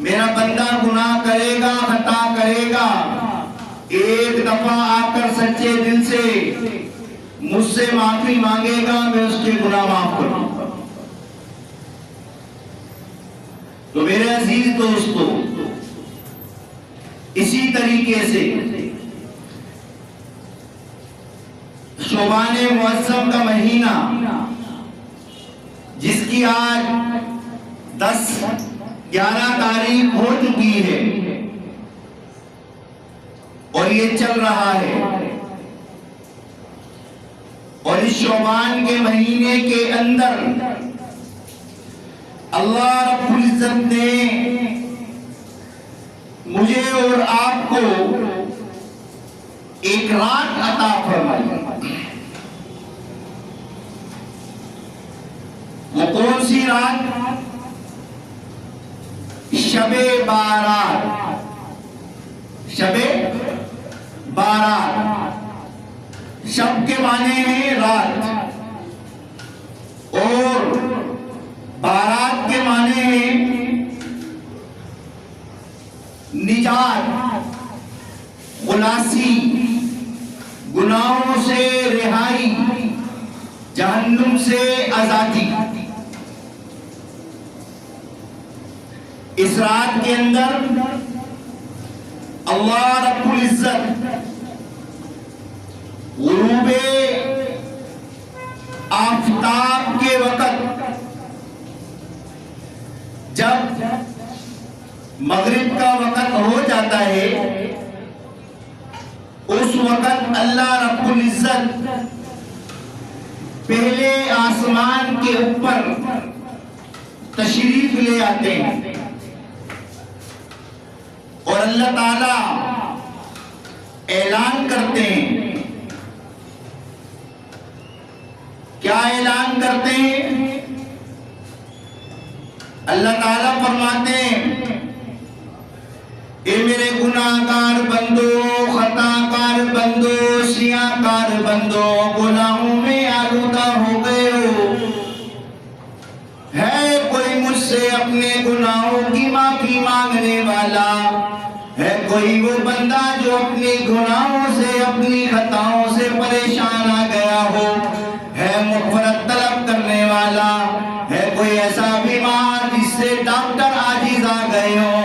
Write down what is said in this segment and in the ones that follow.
میرا بندہ گناہ کرے گا، خطا کرے گا، ایک دفعہ آ کر سچے دل سے مجھ سے معافی مانگے گا، میں اس کے گناہ معاف کروں گا۔ تو میرے عزیز دوستو، اسی طریقے سے شعبان معظم کا مہینہ جس کی آج 10-11 تاریخ ہو چکی ہے اور یہ چل رہا ہے، اور اس شعبان کے مہینے کے اندر اللہ رب العزت نے مجھے اور آپ کو ایک رات عطا فرمائی۔ وہ کون سی رات؟ شب بارات۔ شب بارات، شب کے معنی ہے رات، اور بارات کے معنی ہے نجات، خلاصی، گناہوں سے رہائی، جہنم سے آزادی۔ اس رات کے اندر اللہ رب العزت غروب آفتاب کے وقت جب مغرب کا وقت ہو جاتا ہے، اس وقت اللہ رب العزت پہلے آسمان کے اوپر تشریف لے آتے ہیں، اور اللہ تعالی اعلان کرتے ہیں۔ کیا اعلان کرتے ہیں؟ اللہ تعالیٰ فرماتے ہیں، اے میرے گناہگار بندو، خطا کار بندو، سیاہ کار بندو، گناہوں میں آلودہ ہو گئے ہو، ہے کوئی مجھ سے اپنے گناہوں کی معافی مانگنے والا؟ ہے کوئی وہ بندہ جو اپنی گناہوں سے، اپنی خطاؤں سے پریشان آ گیا ہو؟ ہے مغفرت طلب کرنے والا؟ ہے کوئی ایسا بیمار جس سے ڈاکٹر عاجز آ گئے ہو،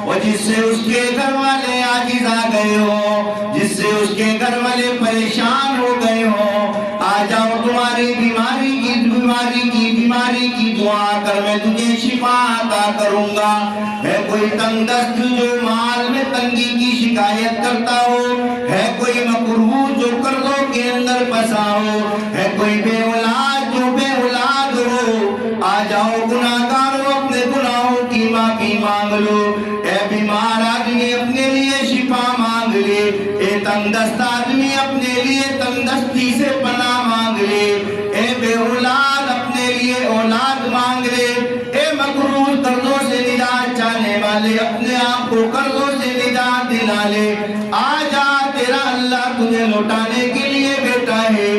اور جس سے اس کے گھر والے عاجز آ گئے ہو، جس سے اس کے گھر والے پریشان ہو گئے ہو؟ آ جاؤ، تمہاری بیماری کی دعا کر میں تجھے شفا عطا کروں گا۔ ہے کوئی تنگ دست جو مال میں تنگی کی شکایت کرتا ہو؟ ہے کوئی مقروض جو قرضوں کے اندر پھنسا ہو؟ ہے کوئی بے اولاد جو بے اولاد ہو؟ آ جاؤ گناہگاروں، اپنے گناہوں کی معافی مانگ لو۔ اے بیمار آدمی اپنے لیے شفا مانگ لے، اے تنگ دست آدمی اپنے لیے تنگ دستی سے پناہ مانگ لے، اے بے اولاد اپنے لیے اولاد مانگ لے، اے مقروض قرضوں سے نجات چاہنے والے اپنے آپ کو قرضوں سے نجات دلا لے۔ آ جا، تیرا اللہ تجھے لوٹانے کے لیے بیٹھا ہے،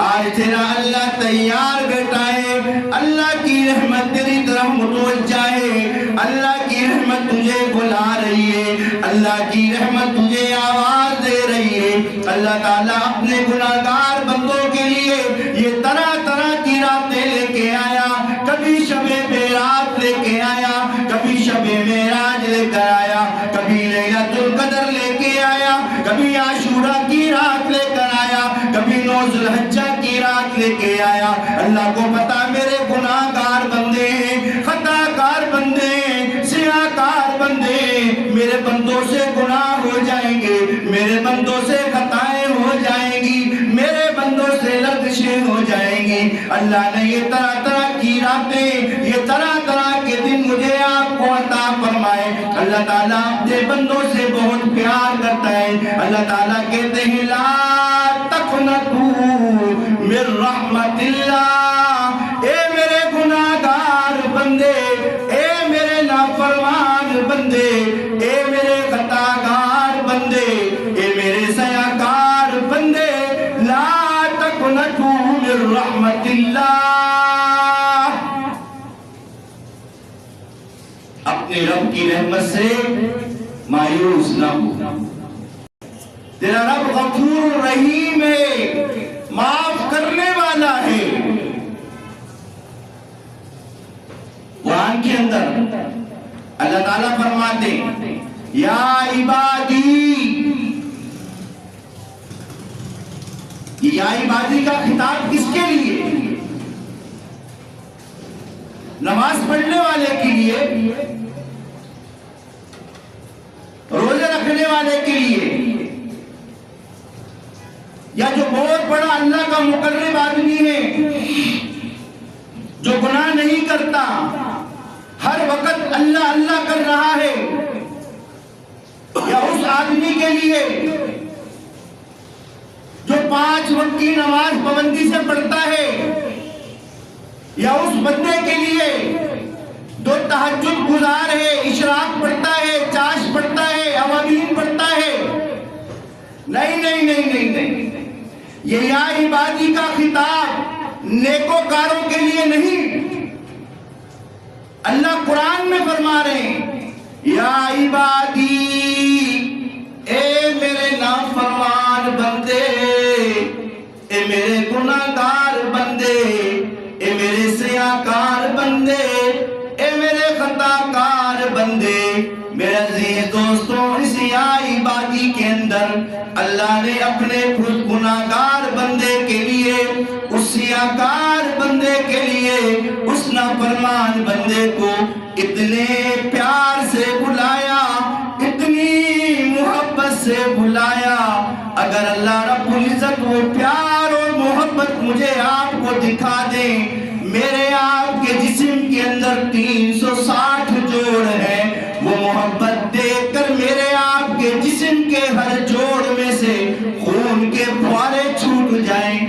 آج تیرا اللہ تیار بیٹھا ہے۔ اللہ کی رحمت تیری طرف متوجہ ہے، اللہ کی رحمت تجھے بلا رہی ہے، اللہ کی رحمت تجھے آواز دے رہی ہے۔ اللہ تعالیٰ اپنے گناہگار بندوں کے لیے یہ طرح طرح کی راتیں لے کے آیا، کبھی شب بیرات لے کے آیا، کبھی شب معراج لے کر آیا، کبھی لیلۃ القدر لے کے آیا، کبھی عاشوراء کی رات لے کر آیا، کبھی 9 ذی الحجہ کی رات لے کے آیا۔ اللہ کو پتا میرے گناہگار بندے ہیں، خطا کار بندے ہیں، سیاہ کار بندے ہیں، میرے بندوں سے گناہ ہو جائیں گے، میرے بندوں سے خطائیں ہو جائیں گی، میرے بندوں سے لغزشیں ہو جائیں گی۔ اللہ نے یہ طرح طرح کی راتیں، یہ طرح طرح کے دن مجھے آپ کو عطا فرمائے۔ اللہ تعالیٰ اپنے بندوں سے بہت پیار کرتا ہے۔ اللہ تعالیٰ کہتے ہیں، لا تقنطوا من رحمت اللہ، اے میرے گناہگار بندے، اے میرے نافرمان بندے، اے میرے خطاکار بندے، اے میرے سیاکار بندے، لا تقنطوا من رحمت اللہ، اپنے رب کی رحمت سے مایوس نہ ہو۔ تیرا رب غفور رحیم ہے، معاف کرنے والا ہے۔ قرآن کے اندر اللہ تعالیٰ فرماتے ہیں یا عبادی، یا عبادی کا خطاب کس کے لیے؟ نماز پڑھنے والے کے لیے، روزے رکھنے والے کے لیے، یا جو بہت بڑا اللہ کا مقرب آدمی ہے جو گناہ نہیں کرتا، ہر وقت اللہ اللہ کر رہا ہے، یا اس آدمی کے لیے جو 5 وقت کی نماز پابندی سے پڑھتا ہے، یا اس بندے کے لیے جو تہجد گزار ہے، اشراق پڑھتا ہے، چاش پڑھتا ہے، اوابین پڑھتا ہے؟ نہیں نہیں نہیں نہیں نہیں، یہ یا عبادی کا خطاب نیکوکاروں کے لیے نہیں۔ اللہ قرآن میں فرما رہے ہیں یا عبادی، اے میرے نافرمان بندے، اے میرے گناہگار بندے، اے میرے سیاکار بندے، اے میرے خطاکار بندے۔ میرے عزیز دوستوں، اس یا عبادی کے اندر اللہ نے اپنے گناہگار بندے کے لیے، اس سیاکار بندے کے لیے، اس نافرمان بندے کو اتنے پیار سے بلایا، اتنی محبت سے بلایا۔ اگر اللہ رب العزت وہ پیار اور محبت مجھے آپ کو دکھا دیں، میرے آپ کے جسم کے اندر 360 جوڑ ہیں، وہ محبت دیکھ کر میرے آپ کے جسم کے ہر جوڑ میں سے خون کے فوارے چھوٹ جائیں۔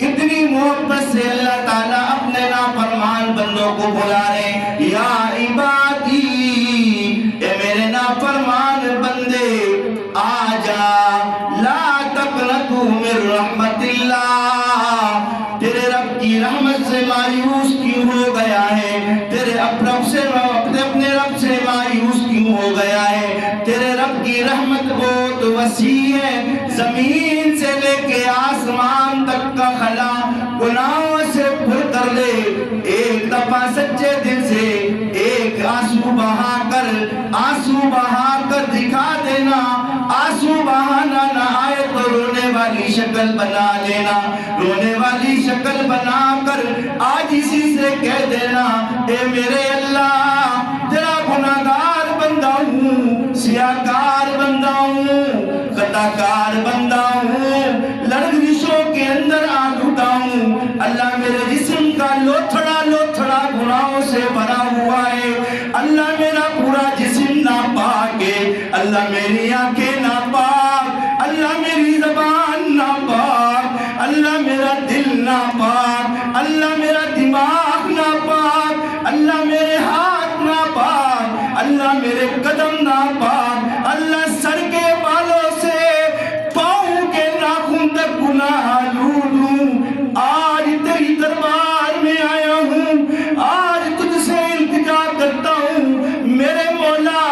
اتنی محبت سے اللہ تعالیٰ اپنے نافرمان بندوں کو بلا رہے ہیں یا عبادی، اے میرے نافرمان بندے، آجا لا تقنطوا من رحمت اللہ۔ تیرے رب کی رحمت سے مایوس کیوں ہو گیا ہے؟ تیرے اپنے رب سے مایوس کیوں ہو گیا ہے؟ تیرے رب کی رحمت بہت وسیع ہے، زمین سے لے کے آسمان تک کا خلا گناہوں سے بھر کر لے، ایک دفعہ سچے دل سے ایک آنسو بہا کر دکھا دینا۔ آنسو بہانا نہ آئے تو رونے والی شکل بنا لینا، رونے والی شکل بنا کر آج اسی سے کہہ دینا اے میرے اللہ، تیرا گناہگار بندہ ہوں، سیاکار بندہ ہوں، خطاکار بندہ ہوں، لرزشوں کے اندر آلودہ ہوں۔ اللہ میرے جسم کا لوتھڑا لوتھڑا گناہوں سے بھرا ہوا ہے، اللہ میرا پورا جسم ناپاک ہے، اللہ میری آنکھیں ناپاک، اللہ میری زبان ناپاک، اللہ میرا دل ناپاک، اللہ میرا دماغ ناپاک، اللہ میرے ہاتھ ناپاک، اللہ میرے قدم ناپاک، اللہ سر کے بالوں سے پاؤں کے ناخن تک گناہ آلود ہوں۔ آج تیری دربار میں آیا ہوں، آج تجھ سے التجا کرتا ہوں، میرے مولا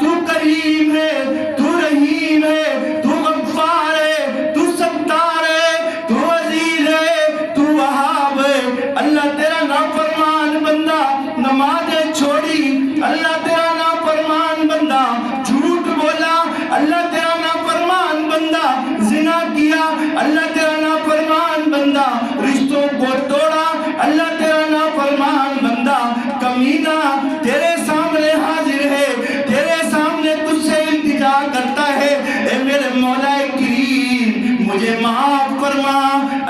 تو کریم ہے، تو رحیم ہے، تو غفار ہے، تو ستار ہے، تو عزیز ہے، تو وہاب ہے۔ اللہ تیرا نافرمان بندہ نمازیں چھوڑی، اللہ تیرا نافرمان بندہ جھوٹ بولا، اللہ تیرا نافرمان بندہ زنا کیا، اللہ تیرا نافرمان بندہ رشتوں کو توڑا، اللہ تیرا نافرمان بندہ کمینہ تیرے سامنے حاضر ہے، تیرے سامنے تجھ سے التجا کرتا ہے، اے میرے مولا کریم مجھے معاف فرما۔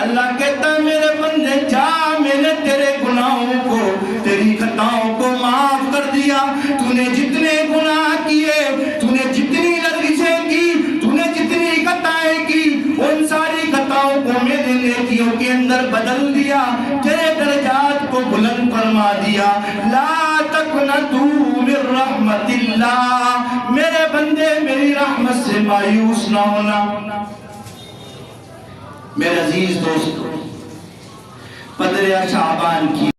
اللہ کہتا ہے میرے بندے جا، میں نے تیرے گناہوں کو، تیری خطاؤں کو معاف کر دیا۔ تو نے جتنے گناہ کیے، تو نے جتنی لرزشیں کی، تو نے جتنی خطائیں کی، ان ساری خطاؤں کو میں نے نیکیوں کے اندر بدل دیا، تیرے درجات کو بلند فرما دیا۔ لا تقنطوا من رحمت اللہ، میرے بندے میری رحمت سے مایوس نہ ہونا۔ میرے عزیز دوستو، 15 شعبان کی